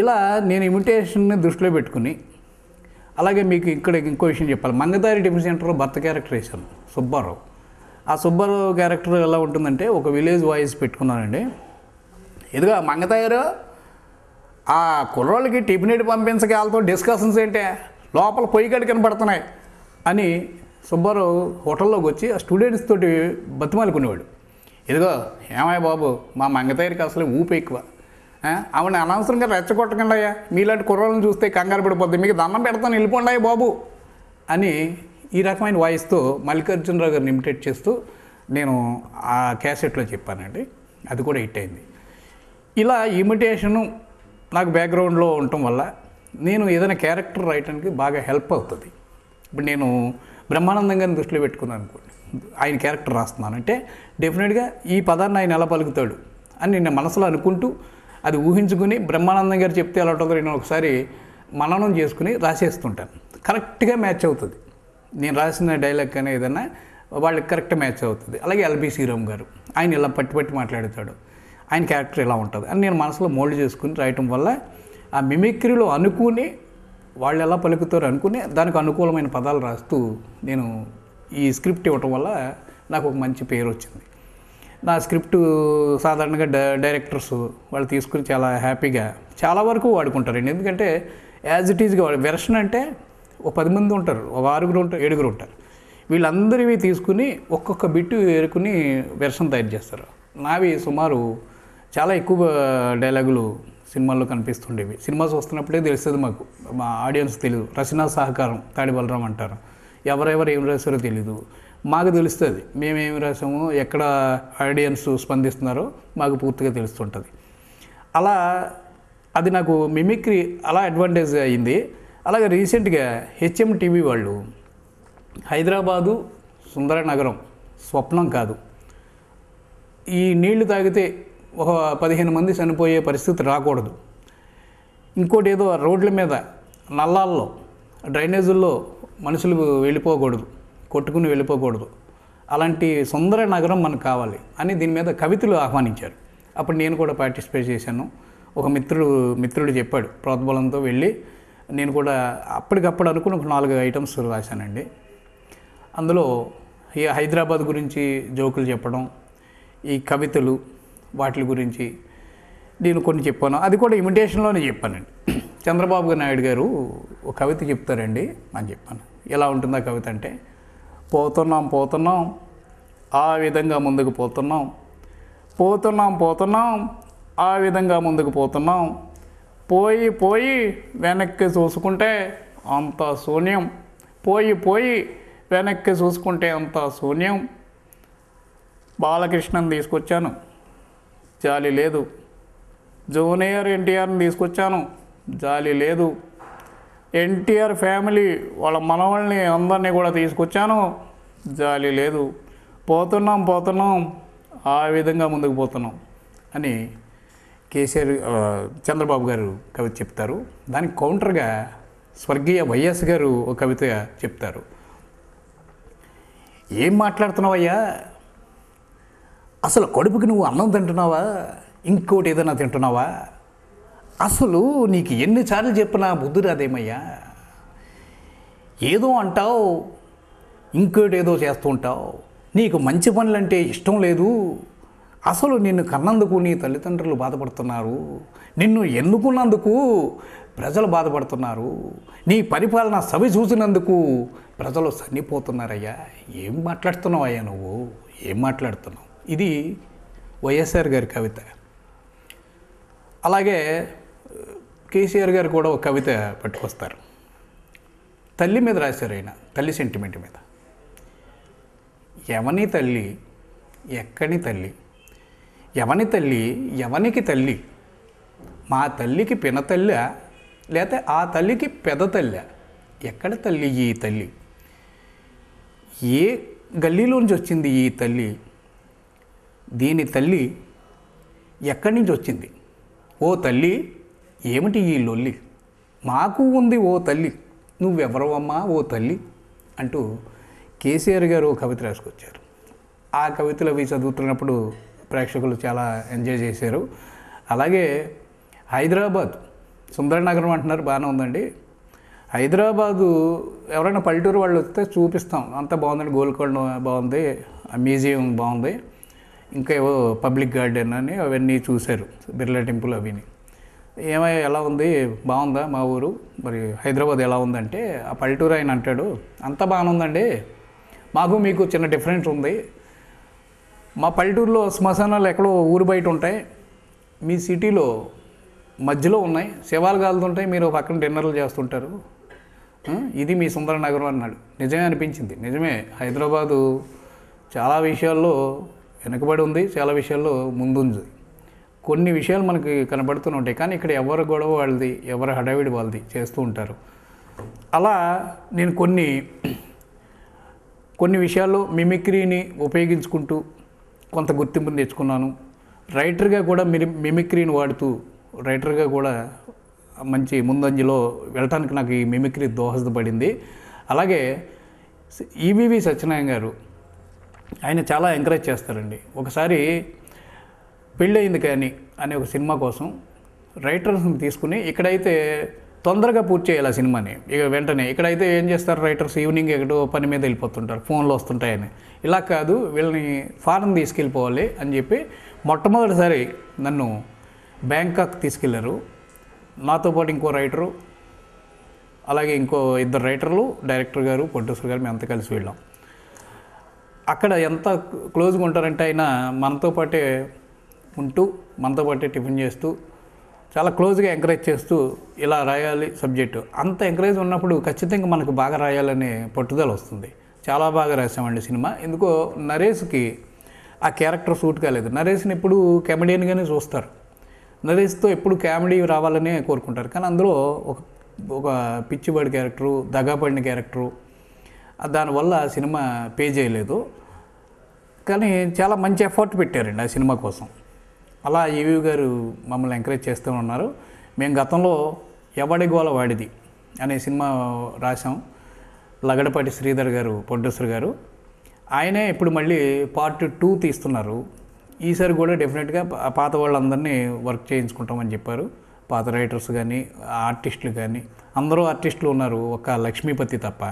ఇలా నేను ఇమిటేషన్ని దృష్టిలో పెట్టుకుని, అలాగే మీకు ఇక్కడ ఇంకో విషయం చెప్పాలి. మంగతారి టిఫిన్ సెంటర్లో భర్త క్యారెక్టర్ వేశాను, సుబ్బారావు. ఆ సుబ్బారావు క్యారెక్టర్ ఎలా ఉంటుందంటే, ఒక విలేజ్ వాయిస్ పెట్టుకున్నానండి. ఇదిగో మంగతాయారు, ఆ కుర్రోళ్ళకి టిఫిన్ ఎటు పంపించక వాళ్ళతో డిస్కషన్స్ ఏంటే, లోపల పొయ్యి కడి కనపడుతున్నాయి అని సుబ్బారావు హోటల్లోకి వచ్చి ఆ స్టూడెంట్స్ తోటి బతిమాలుకునేవాడు. ఇదిగో ఏమయ్య బాబు, మా మంగతాయారికి అసలు ఊపు ఎక్కువ, ఆవిడ అనవసరంగా రెచ్చగొట్టకండి అయ్యా, మీలాంటి కుర్రోళ్ళని చూస్తే కంగారు పడిపోద్ది, మీకు దండం పెడతాను వెళ్ళిపోండి అయ్యా బాబు అని ఈ రకమైన వాయిస్తో మల్లికార్జునరావు గారిని ఇమిటేట్ చేస్తూ నేను ఆ క్యాసెట్లో చెప్పానండి. అది కూడా హిట్ అయింది. ఇలా ఇమిటేషను నాకు బ్యాక్గ్రౌండ్లో ఉండటం వల్ల నేను ఏదైనా క్యారెక్టర్ రాయటానికి బాగా హెల్ప్ అవుతుంది. ఇప్పుడు నేను బ్రహ్మానందం గారిని దృష్టిలో పెట్టుకున్నాను అనుకోండి, ఆయన క్యారెక్టర్ రాస్తున్నాను అంటే డెఫినెట్గా ఈ పదాన్ని ఆయన ఎలా పలుకుతాడు అని నేను మనసులో అనుకుంటూ అది ఊహించుకుని బ్రహ్మానందం గారు చెప్తే ఎలా ఉంటుందో నేను ఒకసారి మననం చేసుకుని రాసేస్తుంటాను. కరెక్ట్గా మ్యాచ్ అవుతుంది. నేను రాసిన డైలాగ్ కానీ ఏదైనా వాళ్ళకి కరెక్ట్ మ్యాచ్ అవుతుంది. అలాగే ఎల్బి శ్రీరామ్ గారు, ఆయన ఇలా పట్టి మాట్లాడతాడు, ఆయన క్యారెక్టర్ ఇలా ఉంటుంది అని నేను మనసులో మోల్డ్ చేసుకుని రాయటం వల్ల ఆ మిమిక్రీలో అనుకుని వాళ్ళు ఎలా పలుకుతారు అనుకుని దానికి అనుకూలమైన పదాలు రాస్తూ నేను ఈ స్క్రిప్ట్ ఇవ్వటం వల్ల నాకు ఒక మంచి పేరు వచ్చింది. నా స్క్రిప్ట్ సాధారణంగా డైరెక్టర్స్ వాళ్ళు తీసుకుని చాలా హ్యాపీగా చాలా వరకు వాడుకుంటారండి. ఎందుకంటే యాజ్ ఇట్ ఈజ్గా వెర్షన్ అంటే ఒక 10 మంది ఉంటారు, ఒక 6 ఉంటారు, 7 ఉంటారు. వీళ్ళందరివి తీసుకుని ఒక్కొక్క బిట్టు ఏరుకుని వెర్షన్ తయారు చేస్తారు. నావి సుమారు చాలా ఎక్కువ డైలాగులు సినిమాల్లో కనిపిస్తుండేవి. సినిమా చూస్తున్నప్పుడే తెలుస్తుంది మాకు, మా ఆడియన్స్ తెలియదు. రచనా సహకారం తాడి బలరాం అంటారు, ఎవరెవరు ఏం రాశారో తెలీదు, మాకు తెలుస్తుంది. మేమేమి రాసామో ఎక్కడ ఆడియన్స్ స్పందిస్తున్నారో మాకు పూర్తిగా తెలుస్తుంటుంది. అలా అది నాకు మిమిక్రీ అలా అడ్వాంటేజ్ అయింది. అలాగే రీసెంట్గా హెచ్ఎం టీవీ వాళ్ళు హైదరాబాదు సుందర నగరం స్వప్నం కాదు, ఈ నీళ్లు తాగితే ఒక 15 మంది చనిపోయే పరిస్థితి రాకూడదు, ఇంకోటి ఏదో రోడ్ల మీద నల్లాల్లో డ్రైనేజుల్లో మనుషులు వెళ్ళిపోకూడదు, కొట్టుకుని వెళ్ళిపోకూడదు, అలాంటి సుందర నగరం మనకు కావాలి అని దీని మీద కవితలు ఆహ్వానించారు. అప్పుడు నేను కూడా పార్టిసిపేట్ చేశాను. ఒక మిత్రుడు చెప్పాడు, ప్రోద్బలంతో వెళ్ళి నేను కూడా అప్పటికప్పుడు అనుకుని ఒక 4 ఐటమ్స్ రాశానండి. అందులో ఈ హైదరాబాద్ గురించి జోకులు చెప్పడం, ఈ కవితలు వాటి గురించి నేను కొన్ని చెప్పాను. అది కూడా ఇమిటేషన్లోనే చెప్పానండి. చంద్రబాబు నాయుడు గారు ఒక కవిత చెప్తారండి అని చెప్పాను. ఎలా ఉంటుంది ఆ కవిత అంటే, పోతున్నాం ఆ విధంగా ముందుకు పోతున్నాం, ఆ విధంగా ముందుకు పోతున్నాం, పోయి వెనక్కి చూసుకుంటే అంత శూన్యం, పోయి వెనక్కి చూసుకుంటే అంత శూన్యం, బాలకృష్ణని తీసుకొచ్చాను జాలి లేదు, జూనియర్ ఎన్టీఆర్ని తీసుకొచ్చాను జాలి లేదు, ఎన్టీఆర్ ఫ్యామిలీ వాళ్ళ మనవాళ్ళని అందరినీ కూడా తీసుకొచ్చాను జాలి లేదు, పోతున్నాం ఆ విధంగా ముందుకు పోతున్నాం అని కేసీఆర్ చంద్రబాబు గారు కవిత చెప్తారు. దానికి కౌంటర్గా స్వర్గీయ వైఎస్ గారు ఒక కవిత చెప్తారు. ఏం మాట్లాడుతున్నావయ్యా, అసలు కడుపుకి నువ్వు అన్నం తింటున్నావా, ఇంకోటి ఏదైనా తింటున్నావా, అసలు నీకు ఎన్నిసార్లు చెప్పినా బుద్ధి రాదేమయ్యా, ఏదో అంటావు ఇంకోటి ఏదో చేస్తూ ఉంటావు, నీకు మంచి పనులంటే ఇష్టం లేదు, అసలు నిన్ను కన్నందుకు నీ తల్లిదండ్రులు బాధపడుతున్నారు, నిన్ను ఎన్నుకున్నందుకు ప్రజలు బాధపడుతున్నారు, నీ పరిపాలన సవి చూసినందుకు ప్రజలు సన్నిపోతున్నారయ్యా, ఏం మాట్లాడుతున్నావయ్యా నువ్వు, ఏం మాట్లాడుతున్నావు. ఇది వైఎస్ఆర్ గారి కవిత. అలాగే కేసీఆర్ గారు కూడా ఒక కవిత పట్టుకొస్తారు. తల్లి మీద రాశారు ఆయన, తల్లి సెంటిమెంట్ మీద. ఎవని తల్లి ఎక్కని తల్లి, ఎవని తల్లి ఎవనికి తల్లి, మా తల్లికి పినతల్లి లేకపోతే ఆ తల్లికి పెద్ద తల్లి, ఎక్కడ తల్లి ఈ తల్లి, ఏ గల్లీలోంచి వచ్చింది ఈ తల్లి, దీని తల్లి ఎక్కడి నుంచి వచ్చింది, ఓ తల్లి ఏమిటి ఈ లొల్లి, మాకు ఉంది ఓ తల్లి, నువ్వెవరవమ్మా ఓ తల్లి అంటూ కేసీఆర్ గారు కవిత రాసుకొచ్చారు. ఆ కవితలు అవి చదువుతున్నప్పుడు ప్రేక్షకులు చాలా ఎంజాయ్ చేశారు. అలాగే హైదరాబాద్ సుందరనగరం అంటున్నారు, బాగానే ఉందండి. హైదరాబాదు ఎవరైనా పల్లెటూరు వాళ్ళు వస్తే చూపిస్తాం, అంత బాగుందండి. గోల్కొండ బాగుంది, మ్యూజియం బాగుంది, ఇంకా ఏవో పబ్లిక్ గార్డెన్ అని అవన్నీ చూశారు, బిర్లా టెంపుల్ అవిని. ఏమయ్యా ఎలా ఉంది, బాగుందా మా ఊరు, మరి హైదరాబాద్ ఎలా ఉందంటే ఆ పల్లెటూరు ఆయన అంటాడు, అంతా బాగానే ఉందండి, మాకు మీకు చిన్న డిఫరెన్స్ ఉంది. మా పల్లెటూరులో శ్మశానాలు ఎక్కడో ఊరు బయట ఉంటాయి, మీ సిటీలో మధ్యలో ఉన్నాయి, శవాలు కాలుతుంటాయి, మీరు పక్కన డిన్నర్లు చేస్తుంటారు, ఇది మీ సుందరనగరం అన్నాడు. నిజమే అనిపించింది. నిజమే, హైదరాబాదు చాలా విషయాల్లో వెనుకబడి ఉంది, చాలా విషయాల్లో ముందుంది. కొన్ని విషయాలు మనకి కనబడుతూనే ఉంటాయి, కానీ ఇక్కడ ఎవరి గొడవ వాళ్ళది, ఎవరి హడావిడి వాళ్ళది చేస్తూ ఉంటారు. అలా నేను కొన్ని విషయాల్లో మిమిక్రీని ఉపయోగించుకుంటూ కొంత గుర్తింపుని తెచ్చుకున్నాను. రైటర్గా కూడా మిమిక్రీని వాడుతూ రైటర్గా కూడా మంచి ముందంజలో వెళ్ళటానికి నాకు ఈ మిమిక్రీ దోహదపడింది. అలాగే ఈవీవి సత్యనారాయణ గారు, ఆయన చాలా ఎంకరేజ్ చేస్తారండి. ఒకసారి పెళ్ళయింది కానీ అనే ఒక సినిమా కోసం రైటర్స్ని తీసుకుని, ఇక్కడైతే తొందరగా పూర్తి చేయాలి ఆ సినిమాని, ఇక వెంటనే. ఇక్కడైతే ఏం చేస్తారు రైటర్స్, ఈవినింగ్ ఎక్కడో పని మీద వెళ్ళిపోతుంటారు, ఫోన్లు వస్తుంటాయని. ఇలా కాదు, వీళ్ళని ఫారెన్ తీసుకెళ్ళిపోవాలి అని చెప్పి మొట్టమొదటిసారి నన్ను బ్యాంకాక్ తీసుకెళ్లారు. నాతో పాటు ఇంకో రైటరు, అలాగే ఇంకో 2 రైటర్లు, డైరెక్టర్ గారు, ప్రొడ్యూసర్ గారు, మేము అంతా కలిసి వెళ్ళాం. అక్కడ ఎంత క్లోజ్గా ఉంటారంటే ఆయన మనతో పాటే ఉంటూ, మనతో పాటే టిఫిన్ చేస్తూ, చాలా క్లోజ్గా ఎంకరేజ్ చేస్తూ, ఇలా రాయాలి సబ్జెక్టు. అంత ఎంకరేజ్ ఉన్నప్పుడు ఖచ్చితంగా మనకు బాగా రాయాలనే పట్టుదల వస్తుంది. చాలా బాగా రాసామండి సినిమా. ఎందుకో నరేష్కి ఆ క్యారెక్టర్ సూట్ కాలేదు. నరేష్ని ఎప్పుడు కామెడియన్గానే చూస్తారు, నరేష్తో ఎప్పుడు కామెడీ రావాలనే కోరుకుంటారు. కానీ అందులో ఒక పిచ్చివాడి క్యారెక్టరు, దగాపడిన క్యారెక్టరు, దానివల్ల సినిమా పే చేయలేదు. కానీ చాలా మంచి ఎఫర్ట్ పెట్టారండి ఆ సినిమా కోసం. అలా ఈవీ గారు మమ్మల్ని ఎంకరేజ్ చేస్తూ ఉన్నారు. మేము గతంలో ఎవడి గోల వాడిది అనే సినిమా రాసాం. లగడపాటి శ్రీధర్ గారు ప్రొడ్యూసర్ గారు, ఆయనే ఇప్పుడు మళ్ళీ పార్ట్ 2 తీస్తున్నారు. ఈసారి కూడా డెఫినెట్గా పాత వాళ్ళందరినీ వర్క్ చేయించుకుంటామని చెప్పారు. పాత రైటర్స్ కానీ, ఆర్టిస్టులు కానీ, అందరూ ఆర్టిస్టులు ఉన్నారు, ఒక లక్ష్మీపతి తప్ప.